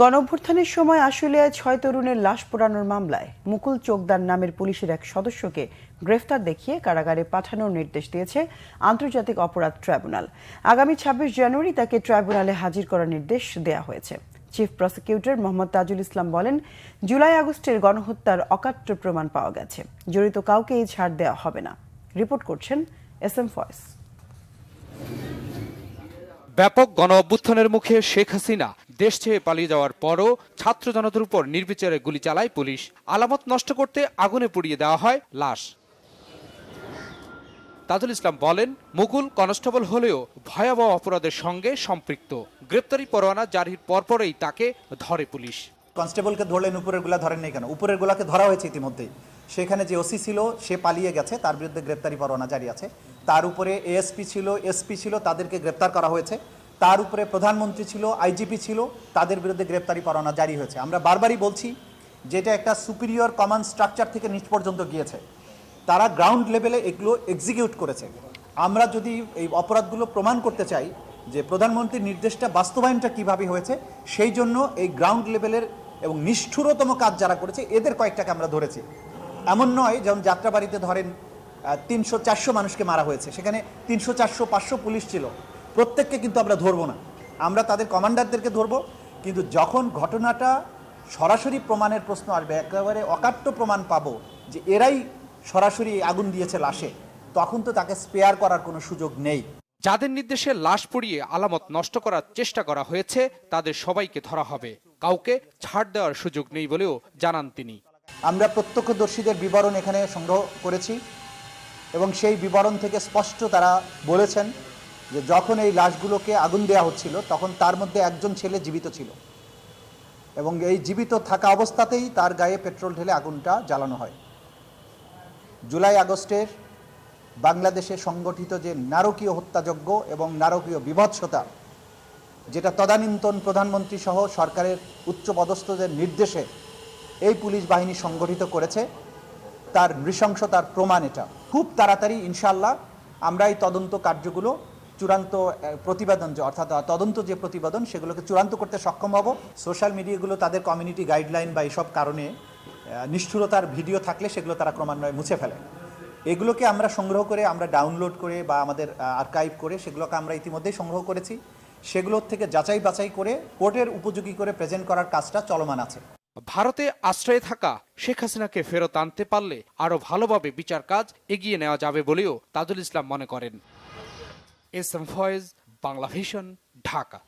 গণঅভ্যুত্থানের সময় আশুলিয়ায় ৬ তরুণের লাশ পোড়ানোর মামলায় মুকুল চোকদার নামের পুলিশের এক সদস্যকে গ্রেফতার দেখিয়ে কারাগারে পাঠানোর নির্দেশ দিয়েছে আন্তর্জাতিক অপরাধ ট্রাইব্যুনাল। আগামী ২৬ জানুয়ারি তাকে ট্রাইব্যুনালে হাজির করার নির্দেশ দেওয়া হয়েছে। চিফ প্রসিকিউটর মোহাম্মদ তাজুল ইসলাম বলেন, জুলাই আগস্টের গণহত্যার অকাট্য প্রমাণ পাওয়া গেছে, জড়িত কাউকেই ছাড় দেওয়া হবে না। রিপোর্ট করছেন SM ফয়েজ। ব্যাপক গণঅভ্যুত্থানের মুখে শেখ হাসিনা দেশ ছেড়ে পালিয়ে যাওয়ার পরও ছাত্র জনতার উপর নির্বিচারে গুলি চালায় পুলিশ। আলামত নষ্ট করতে আগুনে পুড়িয়ে দেওয়া হয় লাশ। তাজুল ইসলাম বলেন, মুকুল কনস্টেবল হলেও ভয়াবহ অপরাধের সঙ্গে সম্পৃক্ত। গ্রেপ্তারি পরোয়ানা জারির পরপরই তাকে ধরে পুলিশ। কনস্টেবলকে ধরলেন, উপরের গুলা ধরেন নাই কেন? উপরের গুলাকে ধরা হয়েছে ইতিমধ্যেই। সেখানে যে ওসি ছিল সে পালিয়ে গেছে, তার বিরুদ্ধে গ্রেপ্তারি পরোয়ানা জারি আছে। তার উপরে এএসপি ছিল, এসপি ছিল, তাদেরকে গ্রেপ্তার করা হয়েছে। তার উপরে প্রধানমন্ত্রী ছিল, আইজিপি ছিল, তাদের বিরুদ্ধে গ্রেপ্তারি পরোয়ানা জারি হয়েছে। আমরা বারবারই বলছি যেটা একটা সুপিরিয়র কমান্ড স্ট্রাকচার থেকে নিচ পর্যন্ত গিয়েছে, তারা গ্রাউন্ড লেভেলে এগুলো এক্সিকিউট করেছে। আমরা যদি এই অপরাধগুলো প্রমাণ করতে চাই যে প্রধানমন্ত্রীর নির্দেশটা বাস্তবায়নটা কিভাবে হয়েছে, সেই জন্য এই গ্রাউন্ড লেভেলের এবং নিষ্ঠুরতম কাজ যারা করেছে এদের কয়েকটাকে আমরা ধরেছি। এমন নয় যেমন যাত্রাবাড়িতে ধরেন ৩০০-৪০০ মানুষকে মারা হয়েছে, সেখানে ৩০০-৪০০-৫০০ পুলিশ ছিল, প্রত্যেককে কিন্তু আমরা ধরবো না। আমরা তাদের কমান্ডারদেরকে ধরবো, কিন্তু যখন ঘটনাটা সরাসরি প্রমাণের প্রশ্ন আসবে, একেবারে অকাট্য প্রমাণ পাবো যে এরাই সরাসরি আগুন দিয়েছে লাশে, তখন তো তাকে স্পেয়ার করার কোনো সুযোগ নেই। যাদের নির্দেশে লাশ পুড়িয়ে আলামত নষ্ট করার চেষ্টা করা হয়েছে তাদের সবাইকে ধরা হবে, কাউকে ছাড় দেওয়ার সুযোগ নেই বলেও জানান তিনি। আমরা প্রত্যক্ষদর্শীদের বিবরণ এখানে সংগ্রহ করেছি এবং সেই বিবরণ থেকে স্পষ্ট তারা বলেছেন যে যখন এই লাশগুলোকে আগুন দেওয়া হচ্ছিল তখন তার মধ্যে একজন ছেলে জীবিত ছিল এবং এই জীবিত থাকা অবস্থাতেই তার গায়ে পেট্রোল ঢেলে আগুনটা জ্বালানো হয়। জুলাই আগস্টের বাংলাদেশে সংগঠিত যে নারকীয় হত্যাযজ্ঞ এবং নারকীয় বিভৎসতা, যেটা তদানীন্তন প্রধানমন্ত্রী সহ সরকারের উচ্চপদস্থদের নির্দেশে এই পুলিশ বাহিনী সংগঠিত করেছে, তার নৃশংসতার প্রমাণ এটা। খুব তাড়াতাড়ি ইনশাআল্লাহ আমরা এই তদন্ত কার্যগুলো চূড়ান্ত প্রতিবেদন, অর্থাৎ তদন্ত যে প্রতিবেদন, সেগুলোকে চূড়ান্ত করতে সক্ষম হব। সোশ্যাল মিডিয়াগুলো তাদের কমিউনিটি গাইডলাইন বা এসব কারণে নিষ্ঠুরতার ভিডিও থাকলে সেগুলো তারা ক্রমান্বয়ে মুছে ফেলে। এগুলোকে আমরা সংগ্রহ করে, আমরা ডাউনলোড করে বা আমাদের আর্কাইভ করে সেগুলোকে আমরা ইতিমধ্যেই সংগ্রহ করেছি। সেগুলোর থেকে যাচাই বাছাই করে কোর্টের উপযোগী করে প্রেজেন্ট করার কাজটা চলমান আছে। ভারতে আশ্রয়ে থাকা শেখ হাসিনাকে ফেরত আনতে পারলে আরো ভালোভাবে বিচার কাজ এগিয়ে নেওয়া যাবে বলেও তাজুল ইসলাম মনে করেন। SM Faiz, Bangla Vision, Dhaka.